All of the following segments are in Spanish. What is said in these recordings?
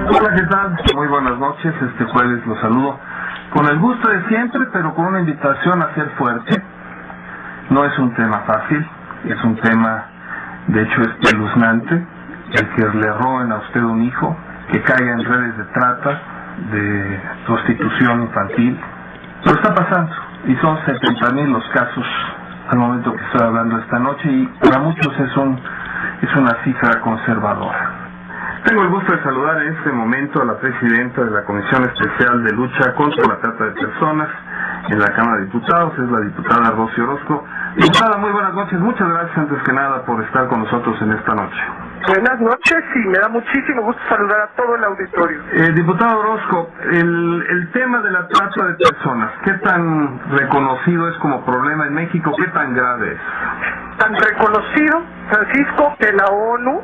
Hola, ¿qué tal? Muy buenas noches. Este jueves los saludo con el gusto de siempre, pero con una invitación a ser fuerte. No es un tema fácil, es un tema, de hecho, espeluznante. El que le roben a usted un hijo, que caiga en redes de trata, de prostitución infantil. Pero está pasando, y son 70,000 los casos al momento que estoy hablando esta noche, y para muchos es una cifra conservadora. Tengo el gusto de saludar en este momento a la presidenta de la Comisión Especial de Lucha contra la Trata de Personas en la Cámara de Diputados, es la diputada Rosy Orozco. Diputada, muy buenas noches, muchas gracias antes que nada por estar con nosotros en esta noche. Buenas noches y me da muchísimo gusto saludar a todo el auditorio. Diputada Orozco, el tema de la trata de personas, ¿qué tan reconocido es como problema en México? ¿Qué tan grave es? Tan reconocido, Francisco, que la ONU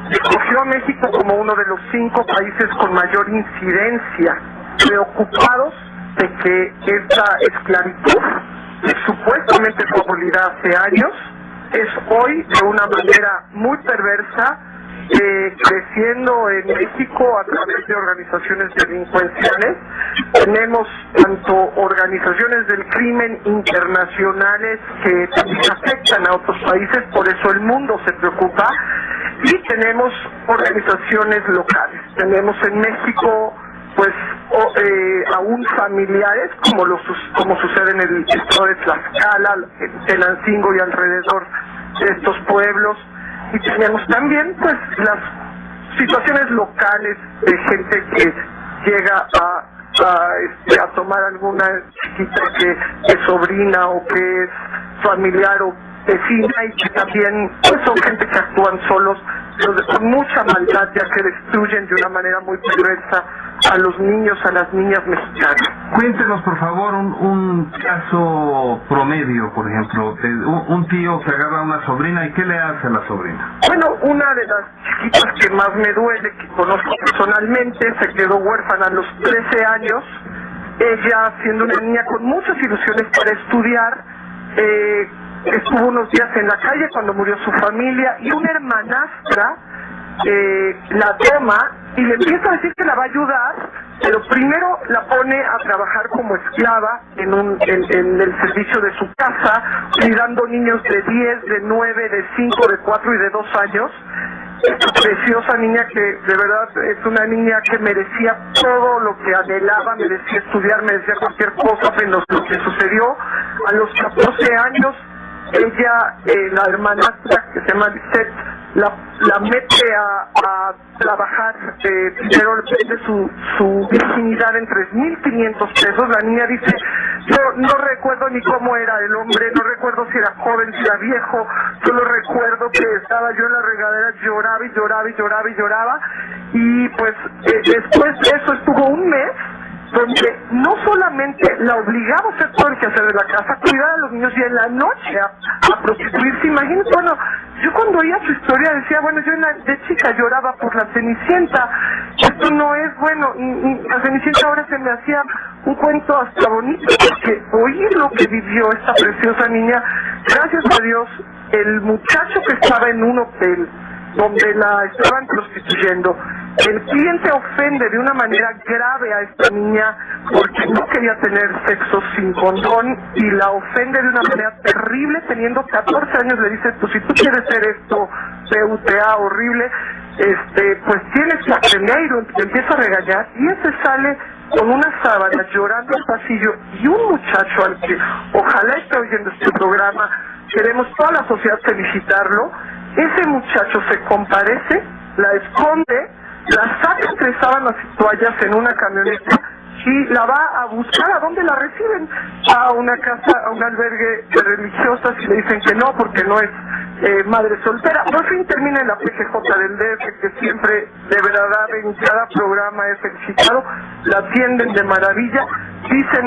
escogió a México como uno de los 5 países con mayor incidencia, preocupados de que esta esclavitud, que supuestamente fue abolida hace años, es hoy de una manera muy perversa, creciendo en México a través de organizaciones delincuenciales. Tenemos tanto organizaciones del crimen internacionales que también afectan a otros países, por eso el mundo se preocupa, y tenemos organizaciones locales. Tenemos en México pues aún familiares, como sucede en el estado de Tlaxcala, en Tenancingo y alrededor de estos pueblos, y tenemos también pues las situaciones locales de gente que llega a tomar alguna chiquita que es sobrina o que es familiar o vecina, y que también pues son gente que actúan solos, pero con mucha maldad, ya que destruyen de una manera muy perversa a los niños, a las niñas mexicanas. Cuéntenos, por favor, un caso promedio, por ejemplo, de un tío que agarra a una sobrina, ¿y qué le hace a la sobrina? Bueno, una de las chiquitas que más me duele, que conozco personalmente, se quedó huérfana a los 13 años. Ella, siendo una niña con muchas ilusiones para estudiar, estuvo unos días en la calle cuando murió su familia, y una hermanastra la toma y le empieza a decir que la va a ayudar, pero primero la pone a trabajar como esclava en el servicio de su casa, cuidando niños de 10, de 9, de 5, de 4 y de 2 años. Esta preciosa niña, que de verdad es una niña que merecía todo lo que anhelaba, merecía estudiar, merecía cualquier cosa, menos lo que sucedió. A los 14 años, ella, la hermanastra, que se llama Lisette, la mete a trabajar, primero le pide su virginidad en 3,500 pesos. La niña dice: yo no recuerdo ni cómo era el hombre, no recuerdo si era joven, si era viejo, solo recuerdo que estaba yo en la regadera, lloraba y lloraba y lloraba y lloraba, y pues después de eso estuvo un mes donde no solamente la obligaba a hacer todo el quehacer de la casa, cuidar a los niños, y en la noche a prostituirse. Imagínate, bueno, yo cuando oía su historia decía, bueno, yo de chica lloraba por la Cenicienta, esto no es bueno, la Cenicienta ahora se me hacía un cuento hasta bonito, porque oír lo que vivió esta preciosa niña, gracias a Dios, el muchacho que estaba en un hotel donde la estaban prostituyendo, el cliente ofende de una manera grave a esta niña porque no quería tener sexo sin condón, y la ofende de una manera terrible. Teniendo 14 años le dice: pues si tú quieres hacer esto PUTA horrible, pues tienes que aprender, y lo empieza a regañar, y ese sale con una sábana llorando al pasillo, y un muchacho al que ojalá esté oyendo este programa, queremos toda la sociedad felicitarlo. Ese muchacho se compadece, la esconde, la saca entre sábanas y toallas en una camioneta y la va a buscar. ¿A dónde la reciben? A una casa, a un albergue de religiosas, y le dicen que no, porque no es madre soltera. Por fin termina en la PGJ del DF, que siempre, de verdad, en cada programa es felicitado, la atienden de maravilla. Dicen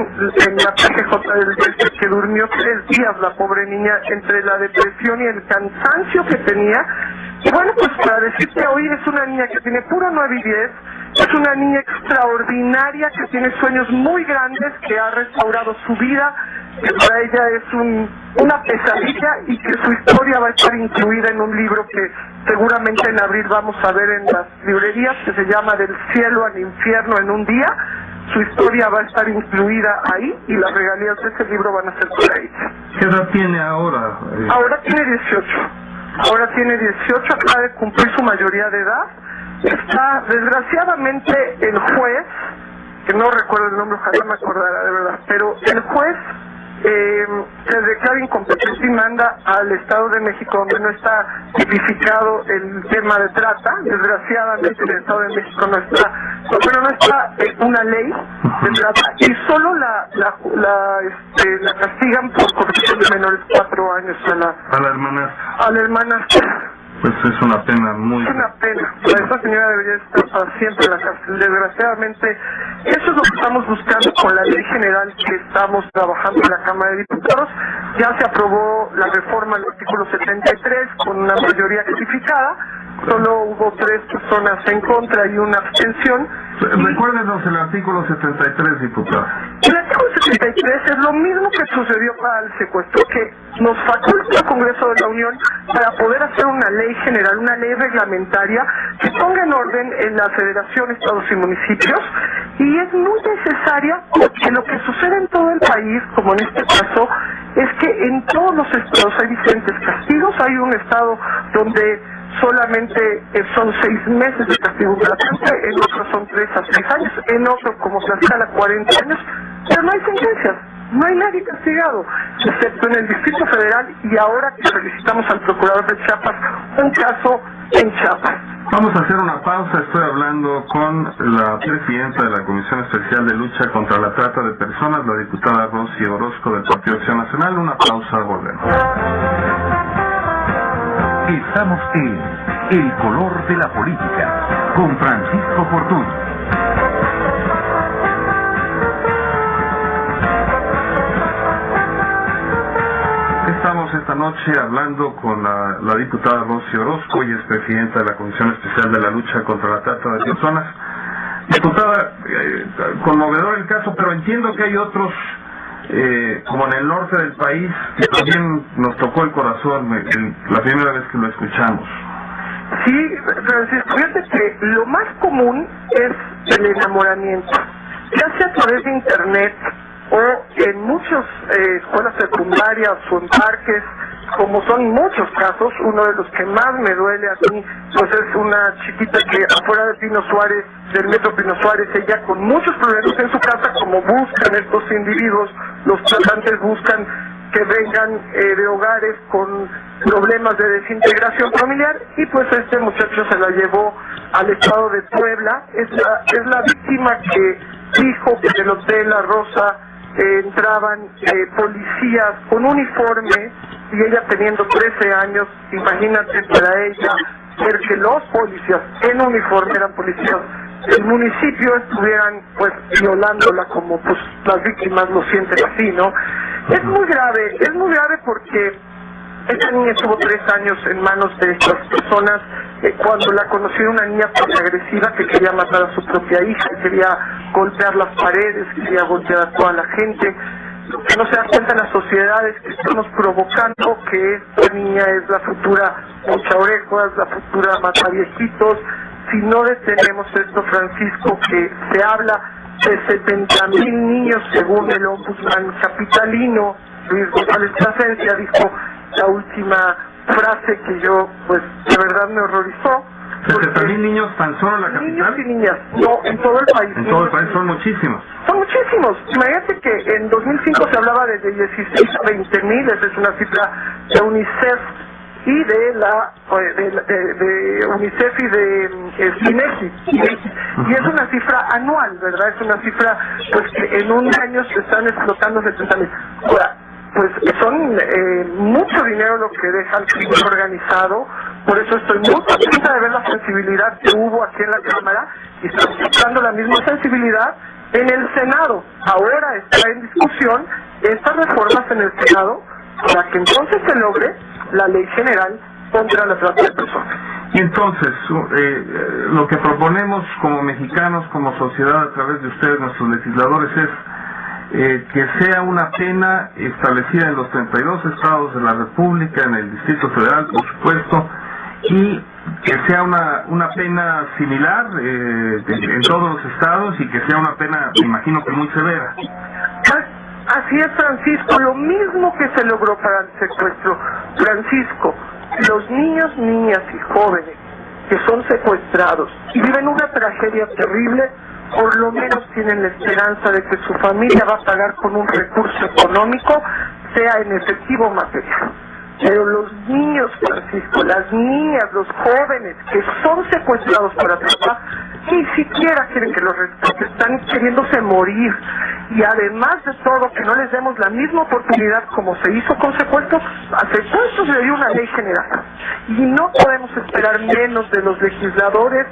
en la PGJ del DF que durmió 3 días la pobre niña entre la depresión y el cansancio que tenía. Y bueno, pues para decirte, hoy es una niña que tiene puro 9 y 10, es una niña extraordinaria que tiene sueños muy grandes, que ha restaurado su vida, que para ella es una pesadilla y que su historia va a estar incluida en un libro que seguramente en abril vamos a ver en las librerías, que se llama Del cielo al infierno en un día. Su historia va a estar incluida ahí y las regalías de ese libro van a ser para ella. ¿Qué edad tiene ahora? Ahora tiene 18. Ahora tiene 18, acaba de cumplir su mayoría de edad. Está, desgraciadamente, el juez, que no recuerdo el nombre, ojalá me acordara de verdad, pero el juez se declara incompetente y manda al Estado de México, donde no está tipificado el tema de trata. Desgraciadamente el Estado de México no está una ley de trata, y solo la castigan por corrupción de menores 4 años a la hermana. Pues es una pena muy... Es una pena. Esa señora debería estar para siempre en la cárcel. Desgraciadamente, eso es lo que estamos buscando con la ley general que estamos trabajando en la Cámara de Diputados. Ya se aprobó la reforma al artículo 73 con una mayoría calificada. Solo hubo 3 personas en contra y una abstención. Recuérdenos el artículo 73, diputada. El artículo 73 es lo mismo que sucedió para el secuestro, que nos faculta el Congreso de la Unión para poder hacer una ley general, una ley reglamentaria que ponga en orden en la Federación, estados y municipios, y es muy necesaria porque lo que sucede en todo el país, como en este caso, es que en todos los estados hay diferentes castigos. Hay un estado donde solamente son 6 meses de castigo gratuito, en otros son 3 a 6 años, en otros como se escala 40 años, pero no hay sentencias, no hay nadie castigado, excepto en el Distrito Federal, y ahora que felicitamos al procurador de Chiapas, un caso en Chiapas. Vamos a hacer una pausa. Estoy hablando con la presidenta de la Comisión Especial de Lucha contra la Trata de Personas, la diputada Rosy Orozco del Partido Acción Nacional. Una pausa, volvemos. Estamos en El Color de la Política, con Francisco Fortún. Estamos esta noche hablando con la diputada Rosy Orozco, y es presidenta de la Comisión Especial de la Lucha contra la Trata de Personas. Diputada, conmovedor el caso, pero entiendo que hay otros, como en el norte del país, que también nos tocó el corazón la primera vez que lo escuchamos. Sí, Francisco, fíjate que lo más común es el enamoramiento, ya sea a través de internet o en muchas escuelas secundarias o en parques, como son muchos casos. Uno de los que más me duele a mí, pues es una chiquita que afuera de Pino Suárez, del metro Pino Suárez, ella con muchos problemas en su casa, como buscan estos individuos, los tratantes buscan que vengan de hogares con problemas de desintegración familiar, y pues este muchacho se la llevó al estado de Puebla. Es la víctima que dijo que del Hotel La Rosa entraban policías con uniforme, y ella teniendo 13 años, imagínate para ella ver que los policías en uniforme eran policías del municipio, estuvieran pues violándola, como pues las víctimas lo sienten así, ¿no? Es muy grave porque esta niña estuvo 3 años en manos de estas personas. Cuando la conocí, una niña tan agresiva que quería matar a su propia hija, quería golpear las paredes, quería golpear a toda la gente. Que no se da cuenta las sociedades que estamos provocando que esta niña es la futura Mocha Orejas, la futura Mataviejitos. Si no detenemos esto, Francisco, que se habla de 70,000 niños según el ombudsman capitalino, Luis González Plasencia, dijo la última frase que yo, pues, de verdad me horrorizó. 70,000 niños tan solo en la capital. Niños y niñas, no, en todo el país. En todo el país son muchísimos. Son muchísimos. Imagínate que en 2005 se hablaba de 16 a 20,000, esa es una cifra de UNICEF y de UNICEF y de INEGI. Y es una cifra anual, ¿verdad? Es una cifra, pues, que en un año se están explotando 70,000. Ahora, pues son mucho dinero lo que deja el crimen organizado. Por eso estoy muy contenta de ver la sensibilidad que hubo aquí en la Cámara, y estamos buscando la misma sensibilidad en el Senado. Ahora está en discusión estas reformas en el Senado para que entonces se logre la ley general contra la trata de personas. Y entonces, lo que proponemos como mexicanos, como sociedad, a través de ustedes, nuestros legisladores, es que sea una pena establecida en los 32 estados de la República, en el Distrito Federal, por supuesto, y que sea una pena similar en todos los estados y que sea una pena, me imagino que muy severa. Así es, Francisco, lo mismo que se logró para el secuestro. Francisco, los niños, niñas y jóvenes que son secuestrados y viven una tragedia terrible, por lo menos tienen la esperanza de que su familia va a pagar con un recurso económico, sea en efectivo o material. Pero los niños, Francisco, las niñas, los jóvenes que son secuestrados para trata, ni siquiera quieren que los rescaten, están queriéndose morir. Y además de todo, que no les demos la misma oportunidad como se hizo con secuestro. A secuestro se le dio una ley general. Y no podemos esperar menos de los legisladores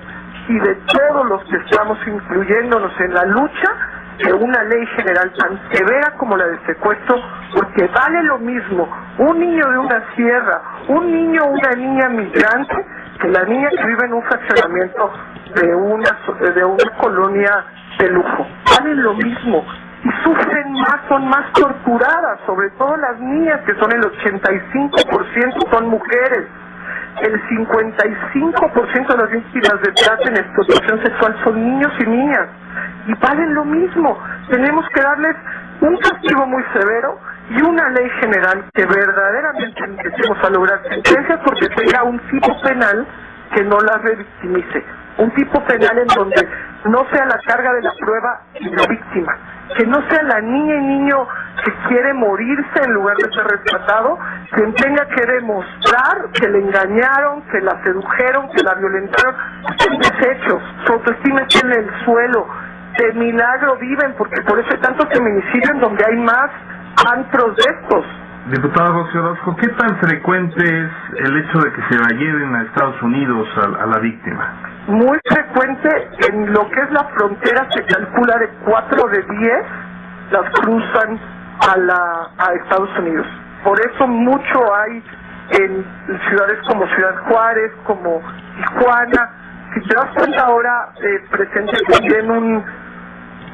y de todos los que estamos incluyéndonos en la lucha de una ley general tan severa como la del secuestro, porque vale lo mismo un niño de una sierra, un niño o una niña migrante, que la niña que vive en un fraccionamiento de una colonia de lujo. Valen lo mismo y sufren más, son más torturadas, sobre todo las niñas, que son el 85% son mujeres. El 55% de las víctimas de trata en explotación sexual son niños y niñas, y valen lo mismo. Tenemos que darles un castigo muy severo y una ley general que verdaderamente empecemos a lograr sentencias, porque tenga un tipo penal que no las revictimice, un tipo penal en donde no sea la carga de la prueba y la víctima, que no sea la niña y niño que quiere morirse en lugar de ser rescatado, quien tenga que demostrar que le engañaron, que la sedujeron, que la violentaron. Están deshechos, su autoestima está en el suelo, de milagro viven, porque por eso hay tantos feminicidios en donde hay más antros de estos. Diputada Rocío Orozco, ¿qué tan frecuente es el hecho de que se la lleven a Estados Unidos a la víctima? Muy frecuente. En lo que es la frontera se calcula de 4 de 10 las cruzan a Estados Unidos. Por eso mucho hay en ciudades como Ciudad Juárez, como Tijuana. Si te das cuenta ahora, presente también un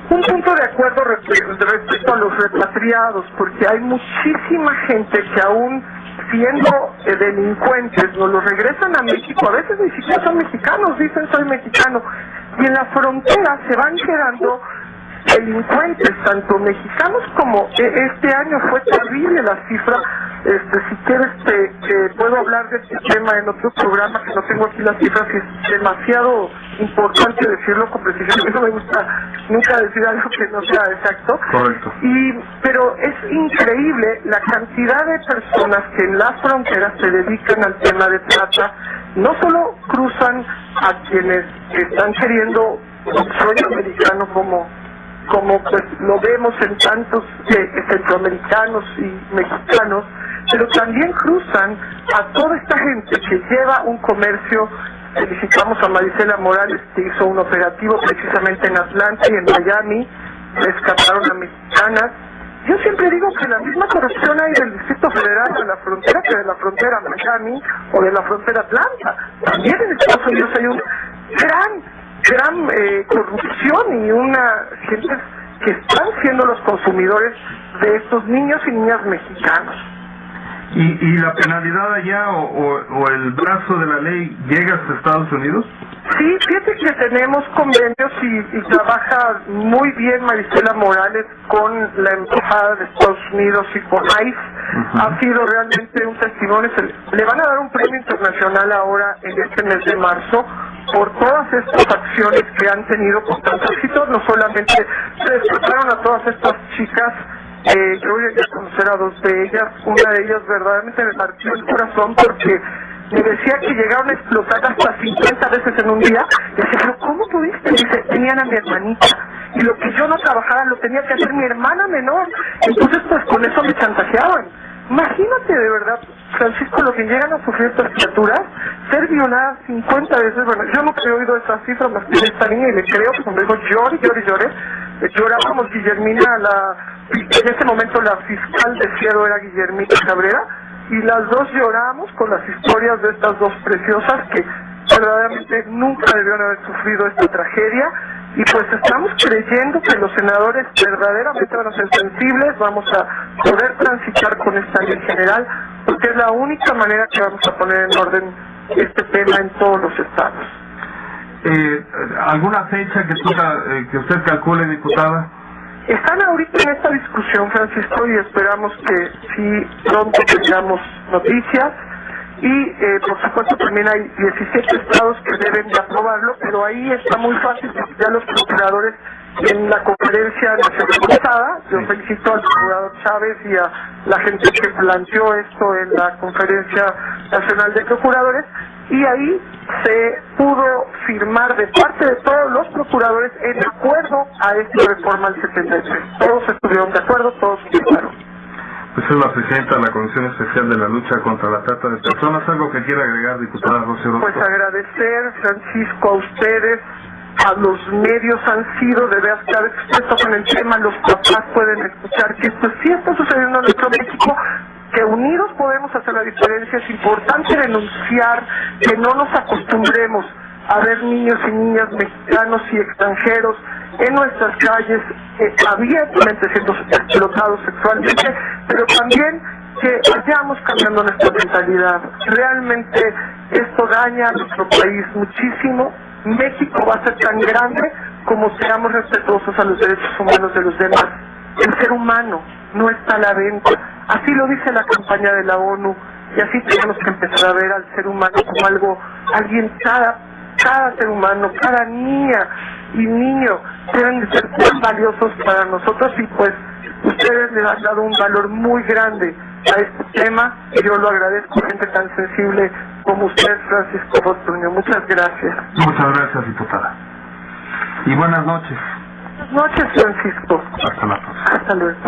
punto de acuerdo respecto a los repatriados, porque hay muchísima gente que aún siendo delincuentes nos los regresan a México, a veces ni siquiera son mexicanos, dicen soy mexicano, y en la frontera se van quedando delincuentes, tanto mexicanos como este año fue terrible la cifra. Si quieres puedo hablar de este tema en otro programa, que no tengo aquí las cifras, y es demasiado importante decirlo con precisión. A mí no me gusta nunca decir algo que no sea exacto. Correcto. Pero es increíble la cantidad de personas que en las fronteras se dedican al tema de trata. No solo cruzan a quienes están queriendo un sueño americano como pues lo vemos en tantos centroamericanos y mexicanos, pero también cruzan a toda esta gente que lleva un comercio. Felicitamos a Marisela Morales, que hizo un operativo precisamente en Atlanta y en Miami, rescataron a mexicanas. Yo siempre digo que la misma corrupción hay del Distrito Federal de la frontera que de la frontera Miami o de la frontera Atlanta. También en Estados Unidos hay una gran corrupción y una gente que están siendo los consumidores de estos niños y niñas mexicanos. ¿Y la penalidad allá o el brazo de la ley llega hasta Estados Unidos? Sí, fíjate que tenemos convenios y trabaja muy bien Marisela Morales con la Embajada de Estados Unidos y con ICE. Ha sido realmente un testimonio. Le van a dar un premio internacional ahora en este mes de marzo por todas estas acciones que han tenido con tanto éxito. No solamente se despertaron a todas estas chicas, yo llegué a conocer a 2 de ellas. Una de ellas verdaderamente me partió el corazón porque me decía que llegaron a explotar hasta 50 veces en un día. Y decía, ¿pero cómo pudiste? Y dice, tenían a mi hermanita, y lo que yo no trabajara lo tenía que hacer mi hermana menor. Entonces pues con eso me chantajeaban. Imagínate de verdad, Francisco, lo que llegan a sufrir estas criaturas, ser violadas 50 veces. Bueno, yo nunca he oído esa cifra más que de esta niña, y le creo que cuando digo llore. Llorábamos. Guillermina, en ese momento la fiscal de Cielo era Guillermina Cabrera, y las dos lloramos con las historias de estas dos preciosas que verdaderamente nunca debieron haber sufrido esta tragedia. y pues estamos creyendo que los senadores verdaderamente van a ser sensibles, vamos a poder transitar con esta ley general, porque es la única manera que vamos a poner en orden este tema en todos los estados. ¿Alguna fecha que usted calcule, diputada? Están ahorita en esta discusión, Francisco, y esperamos que sí pronto tengamos noticias. Y por supuesto también hay 17 estados que deben de aprobarlo, pero ahí está muy fácil porque ya los procuradores en la conferencia nacional pasada, yo felicito al procurador Chávez y a la gente que planteó esto en la conferencia nacional de procuradores, y ahí se pudo firmar de parte de todos los procuradores en acuerdo a esta reforma al 73. Todos estuvieron de acuerdo, todos firmaron. Pues es la presidenta de la Comisión Especial de la Lucha contra la Trata de Personas. ¿Algo que quiera agregar, diputada Rocío Orozco? Pues agradecer, Francisco, a ustedes, a los medios han sido, de veras, cada vez que ustedes tocan el tema, los papás pueden escuchar que esto sí está sucediendo en nuestro México, que unidos podemos hacer la diferencia. Es importante denunciar, que no nos acostumbremos a ver niños y niñas mexicanos y extranjeros en nuestras calles abiertamente siendo explotados sexualmente, pero también que vayamos cambiando nuestra mentalidad. Realmente esto daña a nuestro país muchísimo. México va a ser tan grande como seamos respetuosos a los derechos humanos de los demás. El ser humano no está a la venta, así lo dice la campaña de la ONU, y así tenemos que empezar a ver al ser humano como alguien, cada ser humano, cada niña y niño deben de ser tan valiosos para nosotros, y pues ustedes les han dado un valor muy grande a este tema y yo lo agradezco, gente tan sensible como usted, Francisco Fortunio. Muchas gracias. Muchas gracias, diputada. Y buenas noches. Buenas noches, Francisco. Hasta la próxima. Hasta luego.